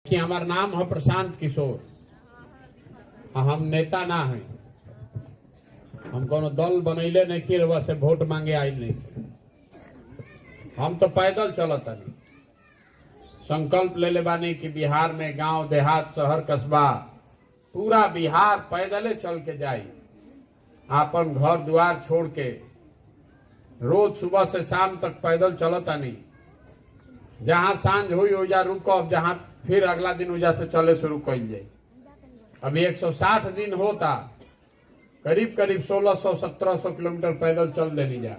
कि हमार नाम है प्रशांत किशोर, हम नेता ना है, हम कोनो दल बनैले नहीं कि रउआ से वोट मांगे आई नहीं, हम तो पैदल चलता नहीं। संकल्प ले ले बानी कि बिहार में गांव देहात शहर कस्बा पूरा बिहार पैदले चल के जाई, आपन घर द्वार छोड़ के रोज सुबह से शाम तक पैदल चलता नहीं। जहां सांझ हुई ओजा रुकब, जहां फिर अगला दिन ओजा से चले शुरू कइल जाई। अभी 160 दिन होता, करीब करीब 1600-1700 किलोमीटर पैदल चल देनी जा।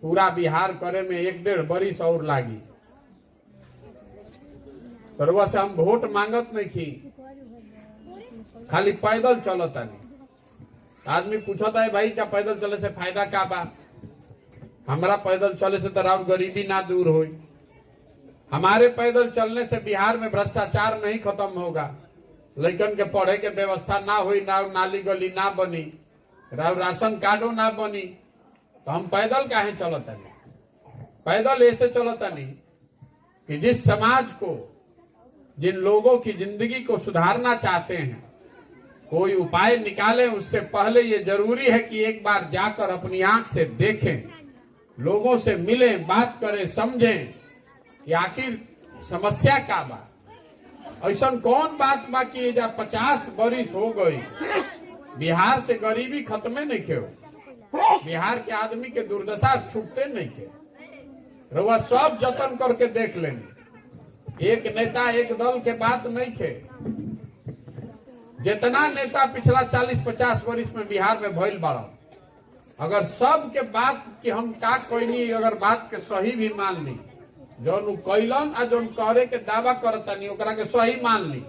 पूरा बिहार करे में 1-1.5 बरिस और लागी। तरवा से हम वोट मांगत नहीं की, खाली पैदल चलता नहीं। आदमी पूछता है भाई क्या पैदल चले से फायदा क्या बा? हमारा पैदल चले से तो राउर गरीबी ना दूर हुई। हमारे पैदल चलने से बिहार में भ्रष्टाचार नहीं खत्म होगा, लड़कन के पढ़े के व्यवस्था ना हुई, ना नाली गली ना बनी, राशन कार्डो ना बनी, तो हम पैदल काहे चलता नहीं? पैदल ऐसे चलता नहीं कि जिस समाज को, जिन लोगों की जिंदगी को सुधारना चाहते हैं, कोई उपाय निकाले उससे पहले ये जरूरी है कि एक बार जाकर अपनी आंख से देखें, लोगों से मिलें, बात करें, समझें कि आखिर समस्या क्या बा। ऐसा कौन बात बा कि 50 बरिस हो गई बिहार से गरीबी खत्मे नहीं खे, बिहार के आदमी के दुर्दशा छूटते नहीं खे। रउआ सब जतन करके देख लेंगे, एक नेता एक दल के बात नहीं खे। जितना नेता पिछला 40-50 वर्ष में बिहार में भइल बाड़ा, अगर सब के बात कि हम का कोई नहीं, अगर बात के सही भी मान ली, जौन कैलन आ जौन करे के दावा करता नहीं ओकरा के सही मान ली,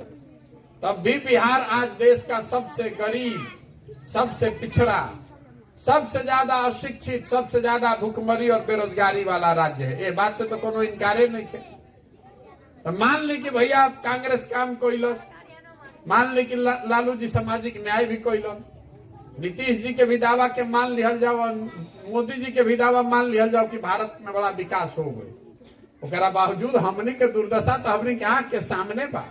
तब भी बिहार आज देश का सबसे गरीब, सबसे पिछड़ा, सबसे ज्यादा अशिक्षित, सबसे ज्यादा भूखमरी और बेरोजगारी वाला राज्य है। ये बात से तो कोनो इनकारे नहीं है। तो मान ली कि भैया कांग्रेस काम कोइलस, मान ली कि लालू जी सामाजिक न्याय भी कोइलन, नीतीश जी के भी दावा के मान लिहल जाओ, मोदी जी के भी दावा मान लिहल जाओ कि भारत में बड़ा विकास हो गई, ओकरा बावजूद हमनी के दुर्दशा तो हमनी के आंख के सामने बा।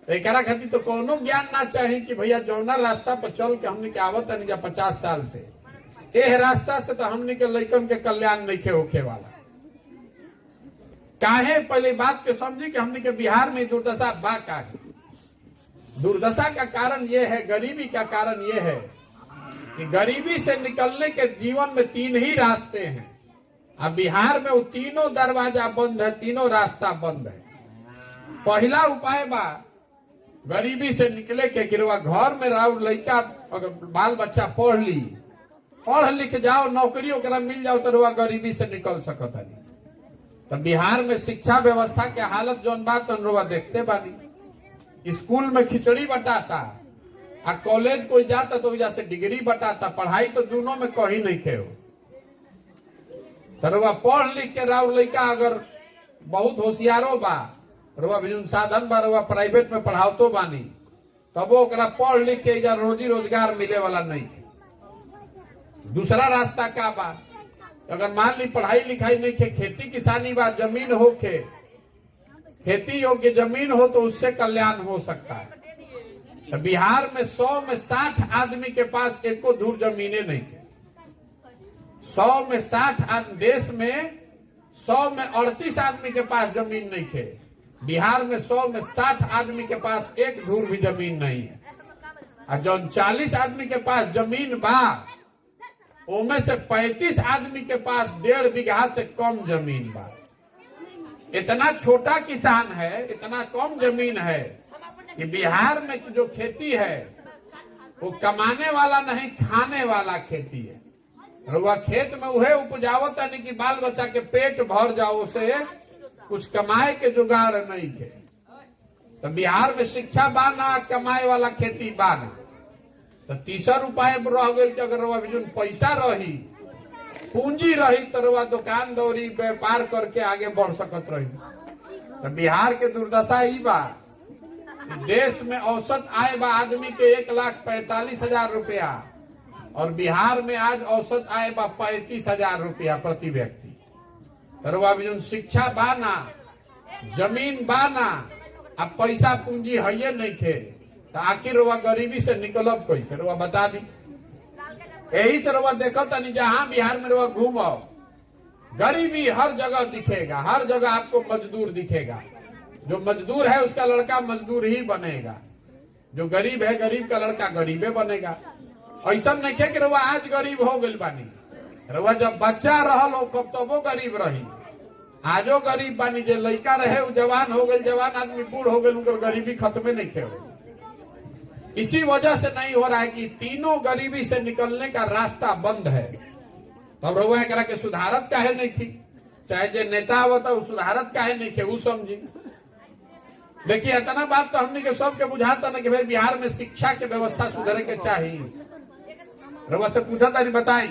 एकरा खातिर तो कोनो ज्ञान ना चाही कि भैया जौना रास्ता पर चल के हमनी के आवत नहीं जा 50 साल से, एह रास्ता से तो हमनी के लइकन के कल्याण नहीं खे होखे वाला। काहे पहले बात के समझी कि हमनी के बिहार में दुर्दशा बा। काहे दुर्दशा का कारण यह है, गरीबी का कारण यह है कि गरीबी से निकलने के जीवन में 3 ही रास्ते हैं। अब बिहार में वो तीनों दरवाजा बंद है, तीनों रास्ता बंद है। पहला उपाय बा गरीबी से निकले के गिरवा घर में रहो, लड़का अगर बाल बच्चा पढ़ लिख जाओ, नौकरी ओकरा मिल जाओ तो रुआ गरीबी से निकल सकता नहीं। तो बिहार में शिक्षा व्यवस्था के हालत जौन बात रुआ देखते बानी, स्कूल में खिचड़ी बटाता आ कॉलेज कोई जाता तो वजह से डिग्री बटाता, पढ़ाई तो दोनों में कहीं नहीं खे हो। तो रुआ पढ़ लिख के राव लड़का अगर बहुत होशियारो बा, रुआ भी साधन बा, रुआ प्राइवेट में पढ़ाओ तो बानी, तब वो ओकरा पढ़ लिख के रोजी रोजगार मिले वाला नहीं। दूसरा रास्ता का बा, अगर मान ली पढ़ाई लिखाई नहीं खे, खेती किसानी बा, जमीन हो खे, खेती योग्य जमीन हो तो उससे कल्याण हो सकता है। तो बिहार में 100 में 60 आदमी के पास एको धूर जमीने नहीं थे। 100 में 60 देश में 100 में 38 आदमी के पास जमीन नहीं थे। बिहार में 100 में 60 आदमी के पास एक धूर भी जमीन नहीं है। और जौन 40 आदमी के पास जमीन बा, उनमें से 35 आदमी के पास 1.5 बीघा से कम जमीन बा। इतना छोटा किसान है, इतना कम जमीन है कि बिहार में जो खेती है वो कमाने वाला नहीं, खाने वाला खेती है। रुआ खेत में उहे उपजावत नहीं कि बाल बच्चा के पेट भर जाओ, से कुछ कमाए के जुगाड़ नहीं थे। तो बिहार में शिक्षा बाना, कमाए वाला खेती बाना। तो तीसरा उपाय रह गई कि अगर रुआ पैसा रही, पूंजी रही, तो रुआ दुकान दौरी व्यापार करके आगे बढ़ सकत रही। तो बिहार के दुर्दशा ही बा, देश में औसत आय बा आदमी के 1,45,000 रुपया, और बिहार में आज औसत आय बा 35,000 रुपया प्रति व्यक्ति। तो शिक्षा बाना, जमीन बाना, अब पैसा पूंजी है नहीं थे तो आखिर रुआ गरीबी से निकलब कैसे? रुआ बता दी। यही से रुआ देखो तनी जहां बिहार में रुआ घूमो गरीबी हर जगह दिखेगा, हर जगह आपको मजदूर दिखेगा। जो मजदूर है उसका लड़का मजदूर ही बनेगा, जो गरीब है गरीब का लड़का गरीबे बनेगा। ऐसा नहीं है कि रुआ आज गरीब हो गई बानी, रुआ जब बच्चा रहल हो कब तो वो गरीब रही, आजो गरीब बानी। जो लड़का रहे वो जवान हो गए, जवान आदमी बूढ़ हो गए, उनकर गरीबी खत्म नहीं खे। इसी वजह से नहीं हो रहा है कि तीनों गरीबी से निकलने का रास्ता बंद है। तब रुआ करा के सुधारत काहे नहीं थी, चाहे जो नेता होता वो सुधारत काहे नहीं थे, वो समझी। देखिए इतना बात तो हमने के सबके बुझाता ना कि भाई बिहार में शिक्षा के व्यवस्था सुधरे के चाहिए। रुआ से पूछा था, बताई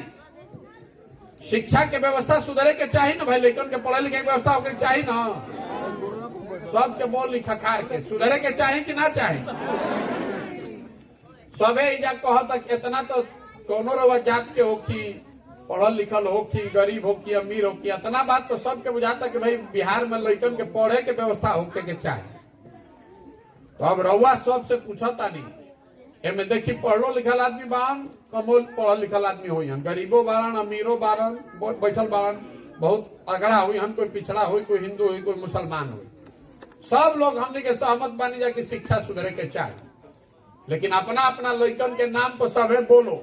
शिक्षा के व्यवस्था सुधरे के चाहिए ना भाई, लेकिन के पढ़े लिखे की व्यवस्था होके चाहिए ना, सबके बोल लिखा खार के सुधरे के चाहिए कि ना चाहिए। सबे इजा कहता इतना तो कोनो रुआ जात के हो कि पढ़ल लिखल हो कि गरीब हो कि अमीर हो कि, इतना बात तो सबके बुझाता कि भाई बिहार में लड़कन के पढ़े के व्यवस्था होके के चाहिए। तो अब रउआ सबसे पूछता नहीं, एमे देखी पढ़लो लिखल आदमी बारन, कमोल पढ़ल लिखल आदमी हुई हन, गरीबो बारन, अमीरो बारन, बैठल बारन, बहुत अगड़ा हुई हन, कोई पिछड़ा हुई, कोई हिंदू हुई, कोई मुसलमान हुई, सब लोग हमने के सहमत बानी जा कि शिक्षा सुधरे के चाहिए। लेकिन अपना अपना लड़कन के नाम पर सबे बोलो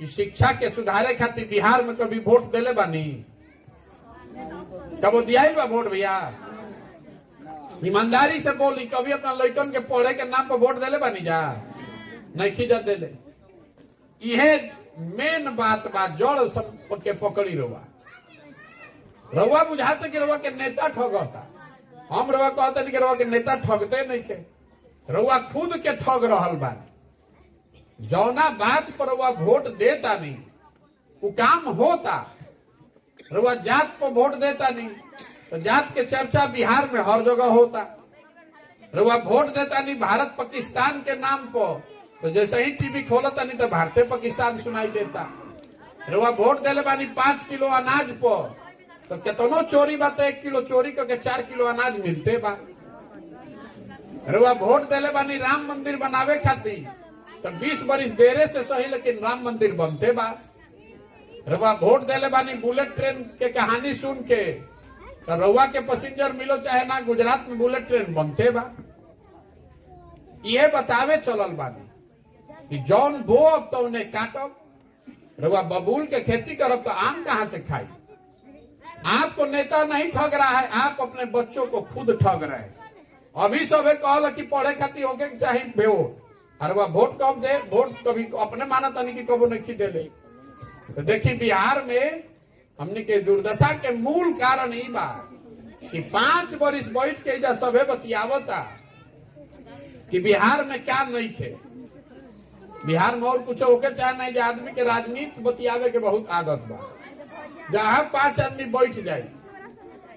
कि शिक्षा के सुधारे खातिर बिहार में कभी वोट देले बानी? कबो दिया बा वोट? भैया ईमानदारी से बोली, कभी अपना लड़कन के पढ़े के नाम पर वोट देले बानी जा? नहीं खींचा देले। यह मेन बात बा, जड़ के पकड़ी रउआ बुझाते कि रउआ के नेता ठगता। हम रउआ कहते नहीं कि रउआ के नेता ठगते नहीं के, रउआ खुद के ठग रहल बा। जौना बात पर रउआ वोट देता नहीं वो काम होता। रउआ जात पर वोट देता नहीं तो जात के चर्चा बिहार में हर जगह होता। रउआ वोट देता नहीं भारत पाकिस्तान के नाम पर तो जैसे ही टीवी खोलता नहीं तो भारतीय पाकिस्तान सुनाई देता। रउआ वोट देले बानी 5 किलो अनाज पर तो कितनो चोरी बा तो 1 किलो चोरी करके 4 किलो अनाज मिलते बा। रउआ वोट देले बानी राम मंदिर बनावे खातिर तो 20 बरिस देरे से सही लेकिन राम मंदिर बनते बा। रउआ वोट देले बानी बुलेट ट्रेन के कहानी सुन के तो रउआ के पैसेंजर मिलो चाहे ना, गुजरात में बुलेट ट्रेन बनते बा। ये बतावे चलल बानी कि जौन बोब तो उन्हें काटब। रउआ बबूल के खेती करब तो आम कहां से खाई? आपको नेता नहीं ठग रहा है, आप अपने बच्चों को खुद ठग रहे हैं। अभी सबे कहल कि पढ़े खातिर होके चाहिए वोट, अरे वह वोट कब दे? वोट कभी अपने माना तनी कि कबो नहीं दे ले। तो देखिए बिहार में हमने के दुर्दशा के मूल कारण ई बा कि 5 बरिस बैठ के इधर सबे बतियावता कि बिहार में क्या नहीं थे। बिहार में और कुछ होके चाहे नहीं, आदमी के राजनीति बतियावे के बहुत आदत बा। जहां 5 आदमी बैठ जाए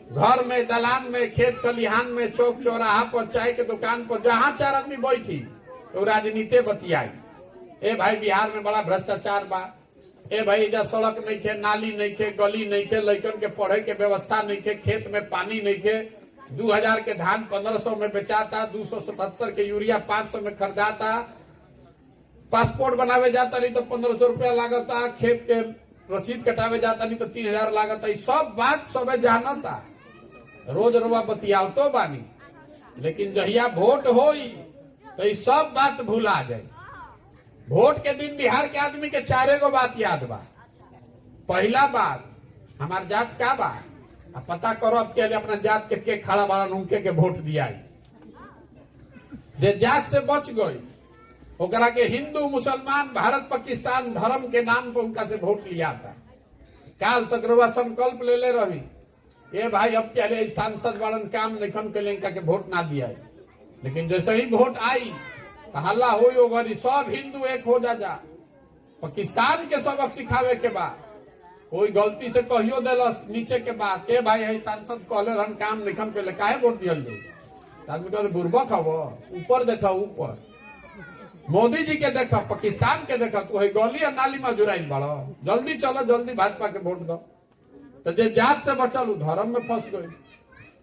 घर में, दलान में, खेत खलिहान में, चौक चौराहा पर, चाय के दुकान पर, जहां 4 आदमी बैठी तो राजनीति बतियाई। ए भाई बिहार में बड़ा भ्रष्टाचार बा, ए भाई इधर सड़क नहीं थे, नाली नहीं थे, गली नहीं थे, लड़कन के पढ़े के व्यवस्था नहीं थे, खेत में पानी नहीं थे, 2000 के धान 1500 में बेचाता, 277 के यूरिया 500 में खरीदाता, पासपोर्ट बनावे जाता नहीं तो 1500 रुपया लागता, खेत के रसीद कटावे जाता नहीं तो 3000 लागता। सब बात सब जानता, रोज रोवा बतियाव तो बानी। लेकिन जहिया वोट होई तो ये सब बात भूला जाए। वोट के दिन बिहार के आदमी के 4 गो बात याद बा। पहला बात, हमार जात का बा, पता करो अब के लिए अपना जात के खड़ा बारन उनके के वोट दिया। जे जात से बच गई ओकरा के हिंदू मुसलमान भारत पाकिस्तान धर्म के नाम पर उनका से वोट लिया था। काल तक रउआ संकल्प ले ले रही, ये भाई अब पहले सांसद वालन काम निखन के लिए के वोट ना दिया। लेकिन जैसे ही वोट आई तो हल्ला हुई होगी, सब हिंदू एक हो जा। पाकिस्तान के सबक सिखावे के बाद कोई गलती से कहियो दिलस नीचे के बाद, ए भाई है सांसद कहले रहन काम निखन के लिए काहे वोट दियल जाए? आदमी कहते बुर्बक हवो, ऊपर देखा, ऊपर मोदी जी के देखा, पाकिस्तान के देखा, तो है गली और नाली में जुड़ाइल बड़ा, जल्दी चलो, जल्दी भाजपा के वोट दो। तो जे जात से बचल धर्म में फंस गई।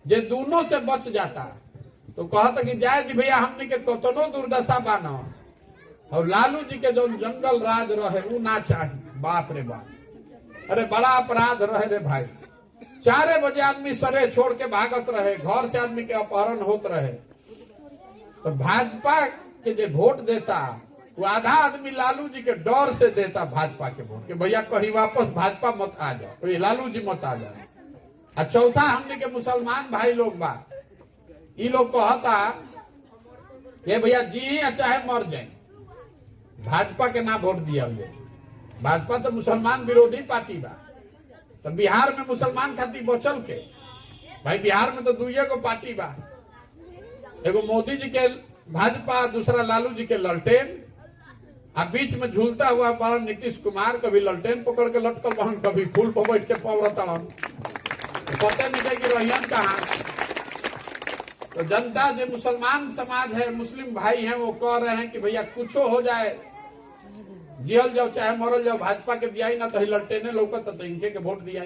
जे दोनों से बच जाता, तो कहता कि जाए जी भैया हमने के कतनो दुर्दशा बाना और लालू जी के जो जंगल राज रहे वो ना चाहिए। बाप रे बाप, अरे बड़ा अपराध रहे रे भाई। 4 बजे आदमी सरे छोड़ के भागत रहे, घर से आदमी के अपहरण होत रहे। तो भाजपा के जो वोट देता वो आधा आदमी लालू जी के डर से देता भाजपा के वोट के, भैया कहीं वापस भाजपा मत आ जाओ, तो ये लालू जी मत आ जाए। और चौथा हमने के मुसलमान भाई लोग बा, ये लोग कहता ये भैया जी चाहे मर जाए भाजपा के ना वोट दिया जाए। भाजपा तो मुसलमान विरोधी पार्टी बा। तो बिहार में मुसलमान खातिर बचल के भाई, बिहार में तो 2 गो पार्टी बा, एगो मोदी जी के भाजपा, दूसरा लालू जी के ललटेन, आ बीच में झूलता हुआ बड़ा नीतीश कुमार, कभी ललटेन पकड़ के लटकल बहन, कभी फूल पर बैठ के पवरता, पता नहीं कि रहियन कहाँ। तो जनता जो मुसलमान समाज है, मुस्लिम भाई हैं, वो कह रहे हैं कि भैया कुछ हो जाए, जियल जाओ चाहे मरल जाओ, भाजपा के दिया ही ना, तो ललटेने लौकत तो इनके के वोट दिया।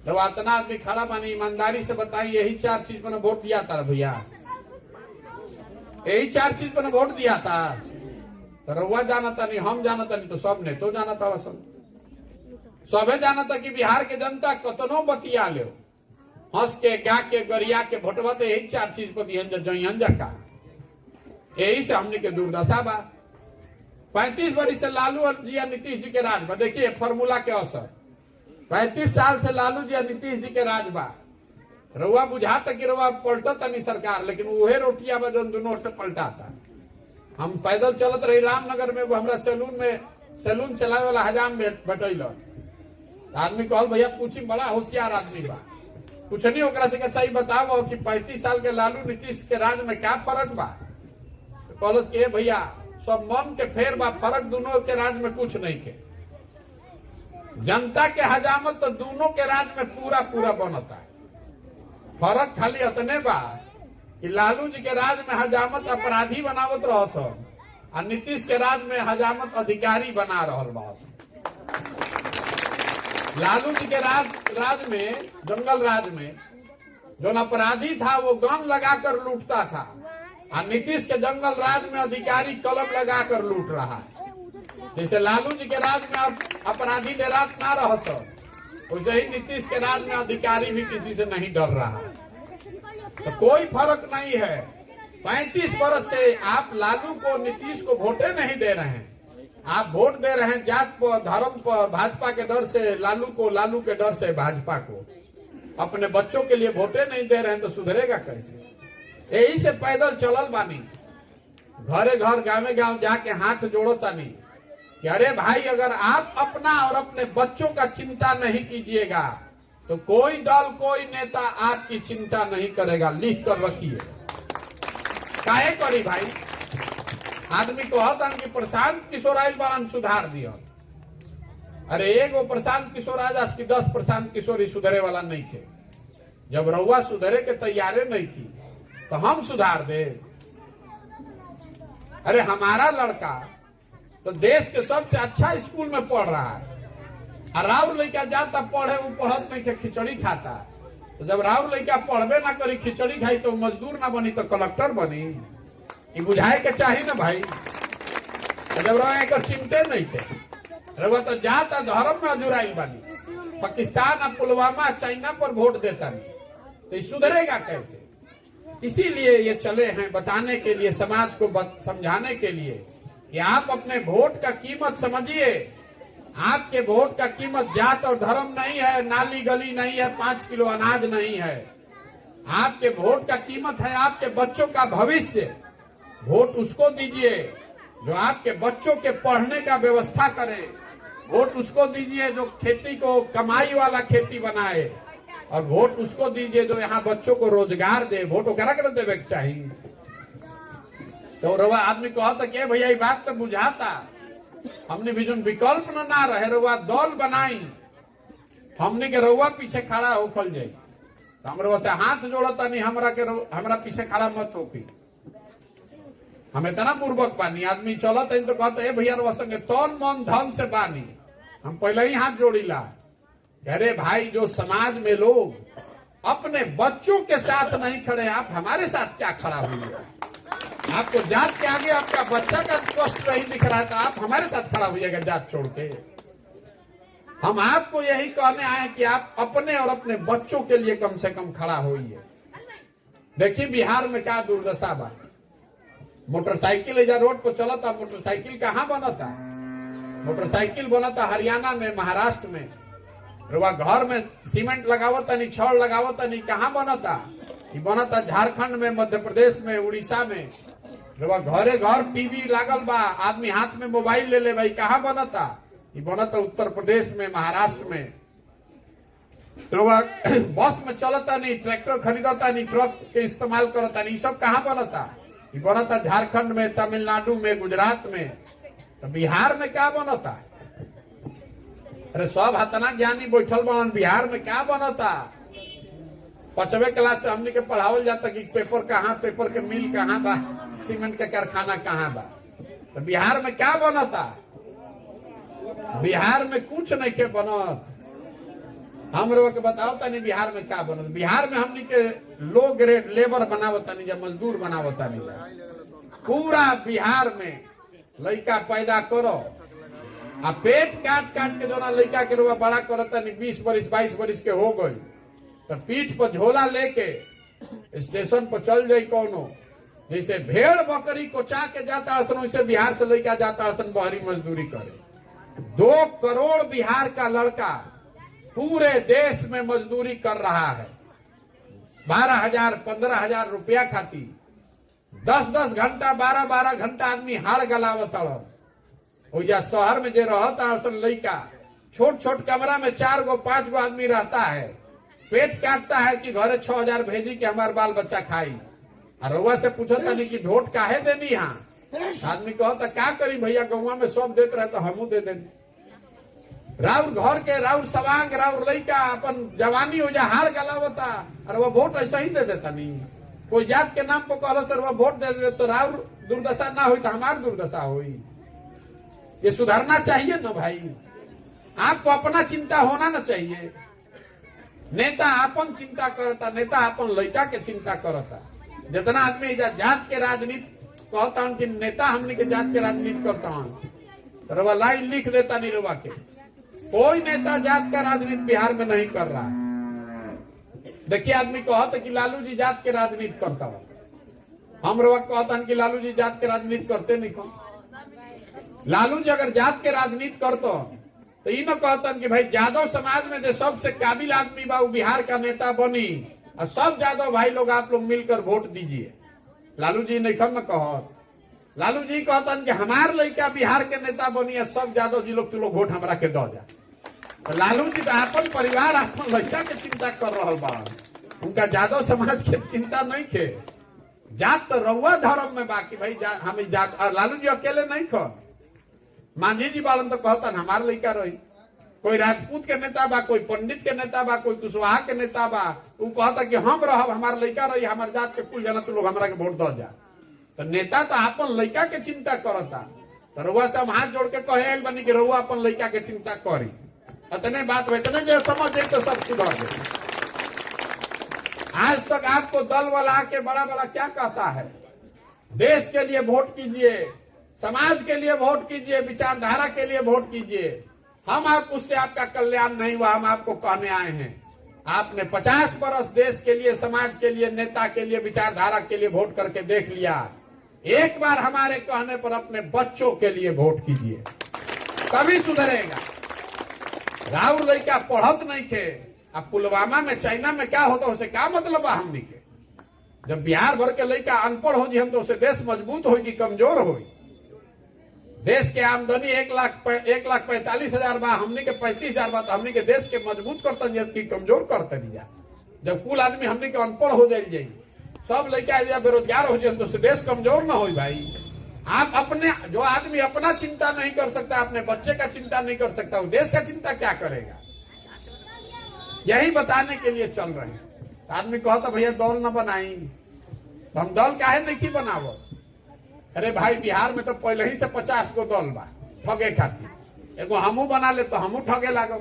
तो इतना आदमी खड़ा बनी, ईमानदारी से बताई, यही 4 चीज पर वोट दिया था भैया, यही 4 चीज पर वोट दिया था। तो रउआ जाना था नहीं, हम जाना था नहीं, तो सब ने तो जाना था, सबे जाना था कि बिहार के जनता कतनो बतिया ले, हंस के गा के गरिया के भोटवा तो यही 4 चीज पर दिहन जका। यही से हमने के दुर्दशा बा। 35 वर्ष से लालू और जी नीतीश जी के राज बा। देखिए फॉर्मूला के असर, 35 साल से लालू जी और नीतीश जी के राज बा। रउआ बुझा तक रउआ पलटता नहीं सरकार, लेकिन वही रोटिया बा जो दोनों से पलटाता। हम पैदल चलत रही रामनगर में, वो हमारा सैलून चलावे वाला हजाम बटैल, आदमी कहल भैया पूछी, बड़ा होशियार आदमी बा, कुछ नहीं ओकरा से अच्छा ही बताओ कि 35 साल के लालू नीतीश के राज में क्या फर्क बा। तो कहलस कि भैया सब मन के फेर बा, फर्क दोनों के राज में कुछ नहीं के। जनता के हजामत तो दोनों के राज में पूरा पूरा बनता है। फर्क खाली इतने बा कि लालू जी के राज में हजामत अपराधी बनावत रह सब, और नीतीश के राज में हजामत अधिकारी बना रहल बा। लालू जी के राज में, जंगल राज में जो अपराधी था वो गन लगाकर लूटता था, और नीतीश के जंगल राज में अधिकारी कलम लगाकर लूट रहा है। जैसे लालू जी के राज में अपराधी डरात ना रह सब, वैसे ही नीतीश के राज में अधिकारी भी किसी से नहीं डर रहा है। तो कोई फर्क नहीं है। 35 वर्ष से आप लालू को, नीतीश को वोटे नहीं दे रहे हैं, आप वोट दे रहे हैं जात पर, धर्म पर, भाजपा के डर से लालू को, लालू के डर से भाजपा को। अपने बच्चों के लिए वोटे नहीं दे रहे हैं तो सुधरेगा कैसे। यही से पैदल चलल बानी, घरे घर गाँव गाँव जाके हाथ जोड़ता नहीं कि अरे भाई अगर आप अपना और अपने बच्चों का चिंता नहीं कीजिएगा तो कोई दल, कोई नेता आपकी चिंता नहीं करेगा। लिख कर रखिए। काहे करी भाई, आदमी कहता कि प्रशांत किशोर आयल बारन सुधार दिया। अरे एगो प्रशांत किशोर आज की 10 प्रशांत किशोर ही सुधरे वाला नहीं थे। जब रउआ सुधरे के तैयारे नहीं की तो हम सुधार दे। अरे हमारा लड़का तो देश के सबसे अच्छा स्कूल में पढ़ रहा है, और राउर लड़का जाता पढ़े, वो पढ़त नहीं के खिचड़ी खाता। तो जब राउर लड़का पढ़बे ना करी, खिचड़ी खाई, तो मजदूर ना बनी तो कलेक्टर बनी। ये बुझाए के चाहिए ना भाई। तो जब रहा एक चिंते नहीं थे, रवा तो जाता धर्म में अजुराइल बनी, पाकिस्तान और पुलवामा चाइना पर वोट देता नहीं, तो ये सुधरेगा कैसे। इसीलिए ये चले हैं बताने के लिए, समाज को समझाने के लिए कि आप अपने वोट का कीमत समझिए। आपके वोट का कीमत जात और धर्म नहीं है, नाली गली नहीं है, 5 किलो अनाज नहीं है। आपके वोट का कीमत है आपके बच्चों का भविष्य। वोट उसको दीजिए जो आपके बच्चों के पढ़ने का व्यवस्था करे। वोट उसको दीजिए जो खेती को कमाई वाला खेती बनाए, और वोट उसको दीजिए जो यहाँ बच्चों को रोजगार दे। वोट ओकरा कर देवे के चाहिए। तो रवा आदमी कहता कि भैया ये बात तो बुझाता, हमने भी जो विकल्प ना रहे, रउआ दल बनाई, हमने के रउआ पीछे खड़ा होखल जाई। तो हम रउआ से हाथ जोड़ता नहीं, हमरा पीछे खड़ा मत होकी। हम इतना पूर्वक बानी, आदमी चलत है तो कहते है भैया रउआ संगे तन मन धन से बानी। हम पहले ही हाथ जोड़ीला, अरे भाई जो समाज में लोग अपने बच्चों के साथ नहीं खड़े, आप हमारे साथ क्या खड़ा हुए? आपको जात के आगे आपका बच्चा का कष्ट नहीं दिख रहा था, आप हमारे साथ खड़ा हुइएगा जात छोड़ के। हम आपको यही कहने आए कि आप अपने और अपने बच्चों के लिए कम से कम खड़ा होइए। देखिए बिहार में क्या दुर्दशा बा। मोटरसाइकिल इधर रोड पर चलता, मोटरसाइकिल कहाँ बनता? मोटरसाइकिल बनता हरियाणा में, महाराष्ट्र में। रुआ घर में सीमेंट लगावता नहीं, छड़ लगावता नहीं, कहाँ बनता? ये बनता झारखंड में, मध्य प्रदेश में, उड़ीसा में। रुआ घरे घर टीवी लागल बा, आदमी हाथ में मोबाइल ले ले भाई, कहाँ बनता? ये बनता उत्तर प्रदेश में, महाराष्ट्र में। रुआ बस में चलता नहीं, ट्रैक्टर खरीदता नहीं, ट्रक के इस्तेमाल करता नहीं, सब कहाँ बनता? ये बनता झारखंड में, तमिलनाडु में, गुजरात में। तो बिहार में क्या बनता? अरे सब हतना ज्ञानी बैठल बनन, बिहार में क्या बनता? 5वीं क्लास से हमने के पढ़ावल जाता कि पेपर कहाँ, पेपर के मिल कहाँ बा, सीमेंट के कारखाना कहाँ बा। तो बिहार में क्या बनता? बिहार में कुछ नहीं के बनत। हम लोग के बताओ तनी बिहार में क्या बनत? बिहार में हमने के लो ग्रेड लेबर बनावता नहीं, जब मजदूर बनावता नहीं। पूरा बिहार में लड़का पैदा करो आ पेट काट काट के जो ना लड़का के रुआ बड़ा करता नहीं, 20 बरिस 22 बरिस के हो गई तो पीठ पर झोला लेके स्टेशन पर चल जाई कौनो। जैसे भेड़ बकरी को चा के जाता हसन, वैसे बिहार से लड़का जाता हसन बाहरी मजदूरी करे। 2 करोड़ बिहार का लड़का पूरे देश में मजदूरी कर रहा है। 12,000 15,000 रुपया खाती 10-10 घंटा 12-12 घंटा आदमी हाड़ गलावत जा। शहर में जो रहता है लड़का छोट छोट कमरा में 4 गो 5 गो आदमी रहता है, पेट काटता है कि घरे 6,000 भेजी के हमारे बाल बच्चा खाई। और रउआ से पूछता नहीं कि वोट काहे देनी? यहाँ आदमी कहता क्या करी भैया, गौवा में सब देते रहे तो हमू दे देनी। राउर घर के राउर सवांग राउर लड़का अपन जवानी हो जा हार गलावता, और वह वोट ऐसा ही दे देता नहीं। कोई जात के नाम पर कहलो तो वह वोट दे दे, तो राउर दुर्दशा ना हुई तो हमार दुर्दशा हुई। ये सुधरना चाहिए ना भाई। आपको अपना चिंता होना ना चाहिए। नेता अपन चिंता करता, नेता अपन लड़का के चिंता करता। जितना आदमी जात के राजनीति कहता हूं कि नेता हमने के जात के राजनीति करता हूं, रवा लाइन लिख देता नहीं रवा के। कोई नेता जात का राजनीति बिहार में नहीं कर रहा है। देखिए आदमी कहता कि लालू जी जात के राजनीति करता हूं, हम रवा कहता कि लालू जी जात के राजनीति करते नहीं। कौन लालू जी अगर जात के राजनीति करते तो इन कहता कि भाई यादव समाज में जो सबसे काबिल आदमी बा वो बिहार का नेता बनी, और सब यादव भाई लोग आप लोग मिलकर वोट दीजिए। लालू जी नहीं न कहत। लालू जी कहता कि हमार लड़का बिहार के नेता बनी, सब यादव जी लोग तू लोग वोट हमरा के दो जा। तो लालू जी तो अपन परिवार अपन लड़का के चिंता कर रहा बा, उनका यादव समाज के चिंता नहीं थे। जात तो रउआ धर्म में बाकी भाई हम जात, और लालू जी अकेले नहीं खो, मांझी जी बालन तो कहता हमार लड़का रही। कोई राजपूत के नेता बा, कोई पंडित के नेता बा, कोई कुशवाहा के नेता बा, वो कहता कि हम रहब हमार लड़का रही, हमार जात के कुल जना तू लोग हमरा के वोट दो जा। तो नेता तो अपन लड़का के चिंता करता। तो रउआ से हम हाथ जोड़ के कहे बनी कि रउआ अपन लड़का के चिंता करी। इतने बात इतने जो समझ दे तो सब सुधर दे। आज तक आपको दल वाला आके बड़ा बड़ा क्या कहता है, देश के लिए वोट कीजिए, समाज के लिए वोट कीजिए, विचारधारा के लिए वोट कीजिए। हम आप उससे आपका कल्याण नहीं हुआ, हम आपको कहने आए हैं। आपने 50 बरस देश के लिए, समाज के लिए, नेता के लिए, विचारधारा के लिए वोट करके देख लिया। एक बार हमारे कहने पर अपने बच्चों के लिए वोट कीजिए, तभी सुधरेगा। राहुल लड़का पढ़त नहीं थे। अब पुलवामा में चाइना में क्या होता उसे क्या मतलब है हमने के? जब बिहार भर के लड़का अनपढ़ हो जी हम तो उसे देश मजबूत होगी कमजोर होगी। देश के आमदनी 1,45,000 बा, हमने के 35,000 बा, तो हमने के देश के मजबूत करते की कमजोर करते दिया। जब कुल आदमी हमने के अनपढ़ हो जाए, सब लड़का बेरोजगार हो जाए, तो देश कमजोर ना हो भाई। आप अपने जो आदमी अपना चिंता नहीं कर सकता, अपने बच्चे का चिंता नहीं कर सकता, वो देश का चिंता क्या करेगा? यही बताने के लिए चल रहे हैं। आदमी कहता भैया दौल न बनाई, तो हम दौल काहे नहीं बनावो? अरे भाई बिहार में तो पहले ही से 50 गो दल बा ठगे खातिर, एगो हमू बना ले तो हमू ठगे लागो।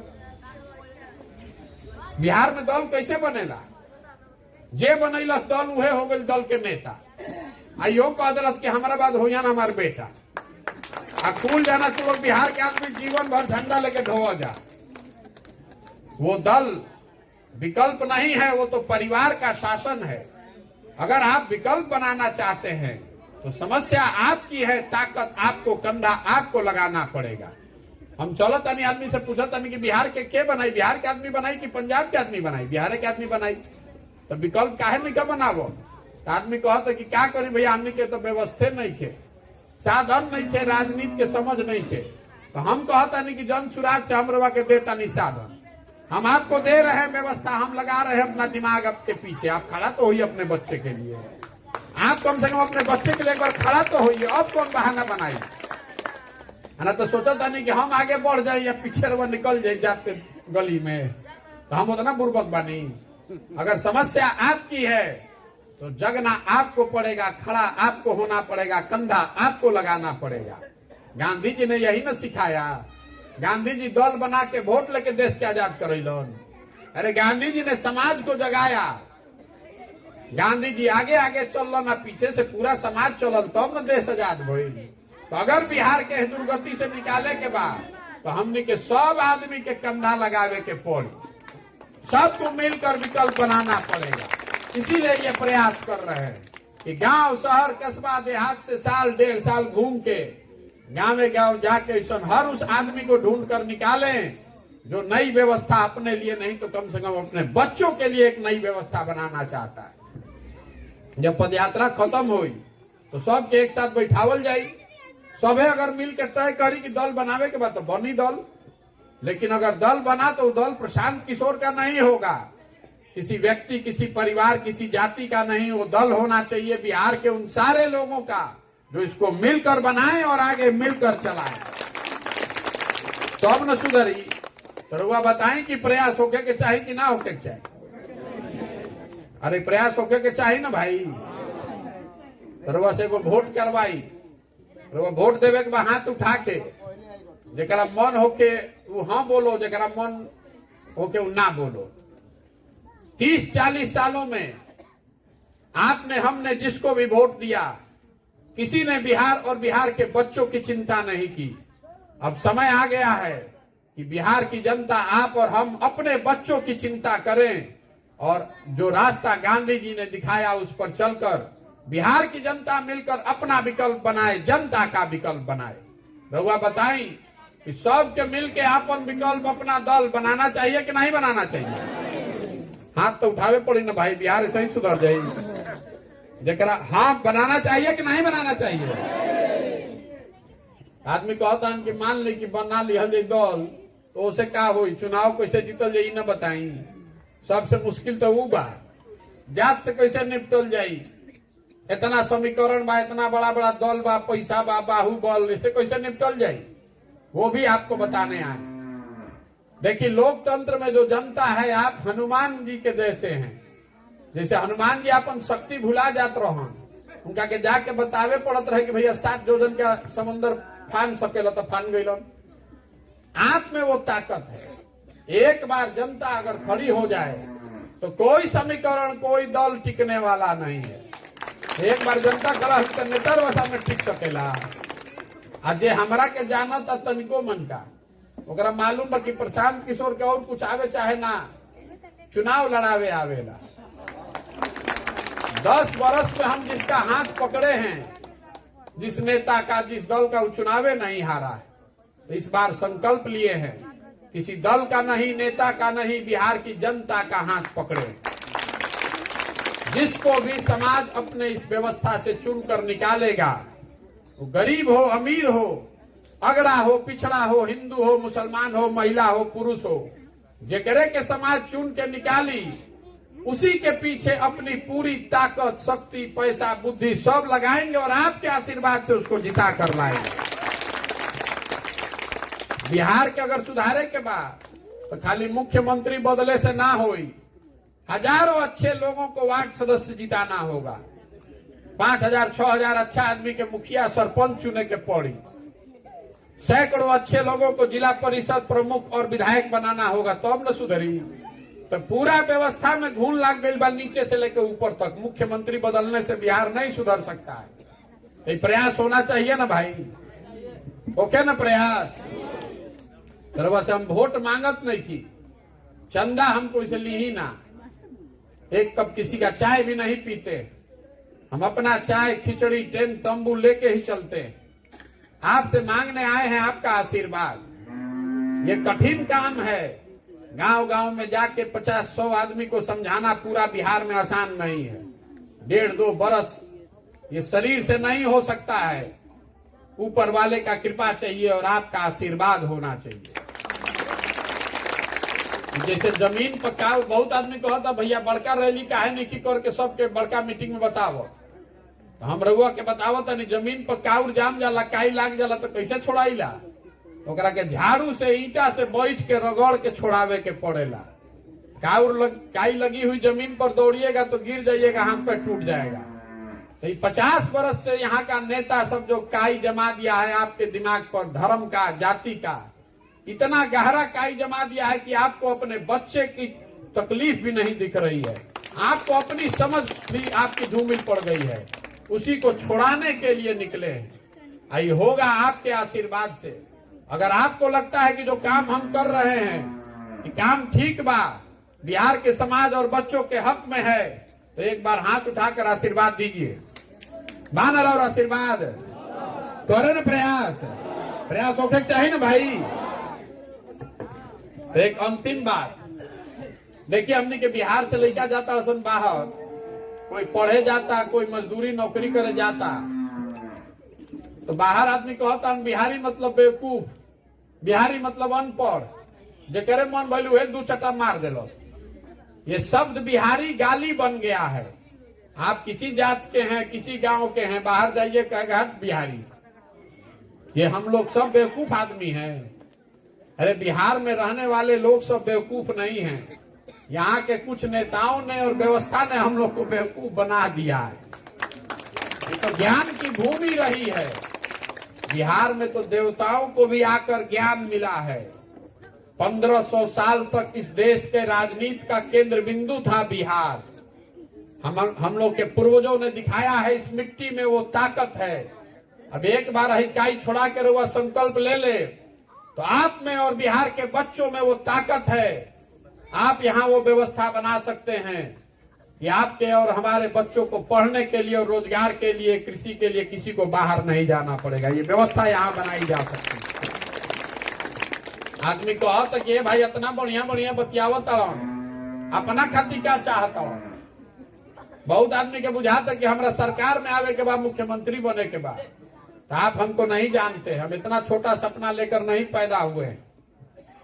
बिहार में दल कैसे बनेला? जे बनैलस दल उहे हो गई दल के नेता। आइयो कह दिलस कि हमारा बाद हो जाना हमार बेटा। आ कुल जाना तो लोग बिहार के आदमी जीवन भर झंडा लेके ढोआ जा। वो दल विकल्प नहीं है, वो तो परिवार का शासन है। अगर आप विकल्प बनाना चाहते हैं तो समस्या आपकी है, ताकत आपको, कंधा आपको लगाना पड़ेगा। हम चलो तनी आदमी से पूछा तनी कि बिहार के बनाई, बिहार के आदमी बनाई कि पंजाब के आदमी बनाई? बिहार के आदमी बनाई। तो विकल्प काहे नहीं का बनावो? तो आदमी कहता कि क्या करी भैया, हमने के तो व्यवस्था नहीं थे, साधन नहीं थे, राजनीति के समझ नहीं थे। तो हम कहता नहीं कि जन सुराज से हम रवा के देता नहीं साधन, हम आपको दे रहे हैं व्यवस्था, हम लगा रहे हैं अपना दिमाग आपके पीछे। आप खड़ा तो होइए अपने बच्चे के लिए, आप कम से कम अपने बच्चे के लिए एक बार खड़ा तो होइए। अब कौन बहाना बनाई? ना तो सोचा था नहीं कि हम आगे बढ़ जाए या पीछे रवा निकल जाए जाते गली में, तो हम उतना बुर्बक बनी। अगर समस्या आपकी है तो जगना आपको पड़ेगा, खड़ा आपको होना पड़ेगा, कंधा आपको लगाना पड़ेगा। गांधी जी ने यही न सिखाया। गांधी जी दल बना के वोट लेके देश के आजाद करैलन। अरे गांधी जी ने समाज को जगाया। गांधी जी आगे आगे चलल ना पीछे से पूरा समाज चलल, तब न देश आजाद भइल। तो अगर बिहार के दुर्गति से निकाले के बाद तो हमने के सब आदमी के कंधा लगावे के पड़ी, सबको मिलकर विकल्प बनाना पड़ेगा। इसीलिए ये प्रयास कर रहे हैं कि गांव, शहर, कस्बा, देहात से साल डेढ़ साल घूम के गाँव जाके ऐसा हर उस आदमी को ढूंढ कर निकालें जो नई व्यवस्था अपने लिए नहीं तो कम से कम अपने बच्चों के लिए एक नई व्यवस्था बनाना चाहता है। जब पदयात्रा खत्म हुई तो सबके एक साथ बैठावल जाई, सबे अगर मिल के तय करी कि दल बनावे के बाद तो बनी दल। लेकिन अगर दल बना तो दल प्रशांत किशोर का नहीं होगा, किसी व्यक्ति, किसी परिवार, किसी जाति का नहीं। वो दल होना चाहिए बिहार के उन सारे लोगों का जो इसको मिलकर बनाए और आगे मिलकर चलाए, तब न सुधरी। तो रुआ बताएं कि प्रयास होके के चाहिए कि ना होके के चाहिए? अरे प्रयास होके के चाहिए ना भाई। तो रुआ से वो वोट करवाई, रुआ वोट देवे के बाद हाथ उठा के जरा मन होके वो हाँ बोलो, जरा मन होके वो ना बोलो। 30-40 सालों में आपने, हमने जिसको भी वोट दिया, किसी ने बिहार और बिहार के बच्चों की चिंता नहीं की। अब समय आ गया है कि बिहार की जनता, आप और हम अपने बच्चों की चिंता करें और जो रास्ता गांधी जी ने दिखाया उस पर चलकर बिहार की जनता मिलकर अपना विकल्प बनाए, जनता का विकल्प बनाए। रहुआ बताई कि सबके मिलके अपन विकल्प, अपना दल बनाना चाहिए कि नहीं बनाना चाहिए? हाथ तो उठावे पड़ी ना भाई, बिहार ऐसे ही सुधर जाए। जरा हाँ बनाना चाहिए कि नहीं बनाना चाहिए? आदमी कहता है कि मान ले कि बना लिया दल तो उसे क्या हो, चुनाव कैसे जीतल जाई न बताई। सबसे मुश्किल तो वो बा, जात से कैसे निपटल जाई। इतना समीकरण बा, इतना बड़ा बड़ा दल बा, पैसा बा, बाहुबल, इसे कैसे निपटल जाई, वो भी आपको बताने आए। देखिए लोकतंत्र में जो जनता है, आप हनुमान जी के जैसे हैं। जैसे हनुमान जी अपन शक्ति भुला जात रहन, उनका के जाके बतावे पड़त रहे कि भैया 7 योजन का समुद्र फान सकेला तो फान गईलन। आप में वो ताकत है। एक बार जनता अगर खड़ी हो जाए तो कोई समीकरण, कोई दल टिकने वाला नहीं है। एक बार जनता खड़ा हो नेटर वसा में टिक सकेला। आज हमरा के जाना था तनिको मन का, ओकरा मालूम बा कि प्रशांत किशोर के और कुछ आवे चाहे ना, चुनाव लड़ावे आवेला। 10 बरस में हम जिसका हाथ पकड़े हैं, जिस नेता का, जिस दल का, वो चुनावे नहीं हारा है। तो इस बार संकल्प लिए हैं, किसी दल का नहीं, नेता का नहीं, बिहार की जनता का हाथ पकड़े। जिसको भी समाज अपने इस व्यवस्था से चुनकर निकालेगा, वो गरीब हो, अमीर हो, अगड़ा हो, पिछड़ा हो, हिंदू हो, मुसलमान हो, महिला हो, पुरुष हो, जेकरे के समाज चुन के निकाली, उसी के पीछे अपनी पूरी ताकत, शक्ति, पैसा, बुद्धि सब लगाएंगे और आपके आशीर्वाद से उसको जिता कर लाएंगे। बिहार के अगर सुधारे के बाद तो खाली मुख्यमंत्री बदले से ना होई, हजारों अच्छे लोगों को वार्ड सदस्य जिताना होगा। 5000, 6000 अच्छा आदमी के मुखिया, सरपंच चुने के पड़ी। सैकड़ों अच्छे लोगों को जिला परिषद प्रमुख और विधायक बनाना होगा, तब न सुधरी। तो पूरा व्यवस्था में घून लाग गई बा, नीचे से लेकर ऊपर तक। मुख्यमंत्री बदलने से बिहार नहीं सुधर सकता है। तो प्रयास होना चाहिए ना भाई, ओके ना प्रयास। तरह से हम वोट मांगत नहीं थी, चंदा हमको इसे ली ही ना, एक कप किसी का चाय भी नहीं पीते। हम अपना चाय खिचड़ी टेंट तंबू लेके ही चलते हैं। आपसे मांगने आए हैं आपका आशीर्वाद। ये कठिन काम है, गांव गांव में जाके 50-100 आदमी को समझाना पूरा बिहार में आसान नहीं है। 1.5-2 बरस ये शरीर से नहीं हो सकता है। ऊपर वाले का कृपा चाहिए और आपका आशीर्वाद होना चाहिए। जैसे जमीन पर का बहुत आदमी कहता भैया बड़का रैली काहे नहीं की करके सबके बड़का मीटिंग में बतावो। तो हम रउआ के बतावो तनी, जमीन पर काउर जाम जाला, काई लाग जाला तो कैसे छोड़ाईला? ओकरा के झाड़ू से ईटा से बैठ के रगड़ के छोड़ावे के पड़ेला। काई लगी हुई जमीन पर दौड़िएगा तो गिर जाइएगा, हाथ पैर टूट जाएगा। तो 50 बरस से यहाँ का नेता सब जो काई जमा दिया है आपके दिमाग पर, धर्म का, जाति का, इतना गहरा काई जमा दिया है कि आपको अपने बच्चे की तकलीफ भी नहीं दिख रही है। आपको अपनी समझ भी आपकी धूमिल पड़ गई है। उसी को छुड़ाने के लिए निकले हैं। आई होगा आपके आशीर्वाद से। अगर आपको लगता है कि जो काम हम कर रहे हैं कि काम ठीक बा, बिहार के समाज और बच्चों के हक में है, तो एक बार हाथ उठाकर आशीर्वाद दीजिए। बानर और आशीर्वाद करें ना, प्रयास होके चाहिए ना भाई। तो एक अंतिम बात देखिए, हमने के बिहार से लेकर जाता असन बाहर, कोई पढ़े जाता, कोई मजदूरी नौकरी करे जाता, तो बाहर आदमी कहता बिहारी मतलब बेवकूफ, बिहारी मतलब अनपढ़, जेकरे मन भइल एक 2 चटा मार देलो। ये शब्द बिहारी गाली बन गया है। आप किसी जात के हैं, किसी गांव के हैं, बाहर जाइए कहेगा बिहारी। ये हम लोग सब बेवकूफ आदमी हैं। अरे बिहार में रहने वाले लोग सब बेवकूफ नहीं हैं। यहाँ के कुछ नेताओं ने और व्यवस्था ने हम लोग को बेवकूफ बना दिया है। ये तो ज्ञान की भूमि रही है। बिहार में तो देवताओं को भी आकर ज्ञान मिला है। 1500 साल तक इस देश के राजनीति का केंद्र बिंदु था बिहार। हम लोग के पूर्वजों ने दिखाया है, इस मिट्टी में वो ताकत है। अब एक बार हिकाई छोड़ा कर वह संकल्प ले ले तो आप में और बिहार के बच्चों में वो ताकत है। आप यहाँ वो व्यवस्था बना सकते हैं कि आपके और हमारे बच्चों को पढ़ने के लिए और रोजगार के लिए, कृषि के लिए किसी को बाहर नहीं जाना पड़ेगा। ये व्यवस्था यहाँ बनाई जा सकती है। आदमी को तो कि भाई इतना बढ़िया बढ़िया बतियावत अपना खातिर क्या चाहता हो। बहुत आदमी के बुझाता कि हमरा सरकार में आवे के बाद, मुख्यमंत्री बने के बाद। तो आप हमको नहीं जानते, हम इतना छोटा सपना लेकर नहीं पैदा हुए।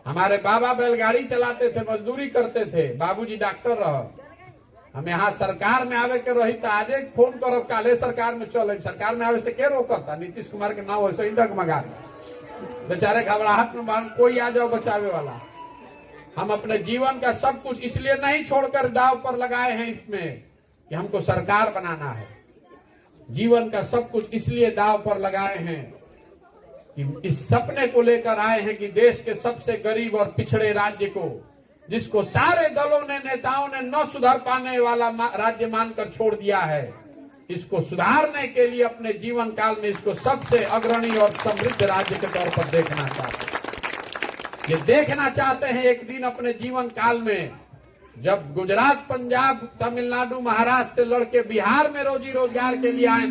हमारे बाबा बैलगाड़ी चलाते थे, मजदूरी करते थे, बाबूजी डॉक्टर रह। हम यहाँ सरकार में आवे के रही तो आज एक फोन करो, काले सरकार में चले। सरकार में आवे से के रोकता? नीतीश कुमार के नाम वैसे ही डगमगा, बेचारे घबराहट में बांध, कोई आ जाओ बचावे वाला। हम अपने जीवन का सब कुछ इसलिए नहीं छोड़कर दाव पर लगाए हैं इसमें कि हमको सरकार बनाना है। जीवन का सब कुछ इसलिए दाव पर लगाए हैं कि इस सपने को लेकर आए हैं कि देश के सबसे गरीब और पिछड़े राज्य को, जिसको सारे दलों ने, नेताओं ने न सुधर पाने वाला राज्य मानकर छोड़ दिया है, इसको सुधारने के लिए अपने जीवन काल में इसको सबसे अग्रणी और समृद्ध राज्य के तौर पर देखना चाहते हैं। ये देखना चाहते हैं एक दिन अपने जीवन काल में, जब गुजरात, पंजाब, तमिलनाडु, महाराष्ट्र से लड़के बिहार में रोजी रोजगार के लिए आए।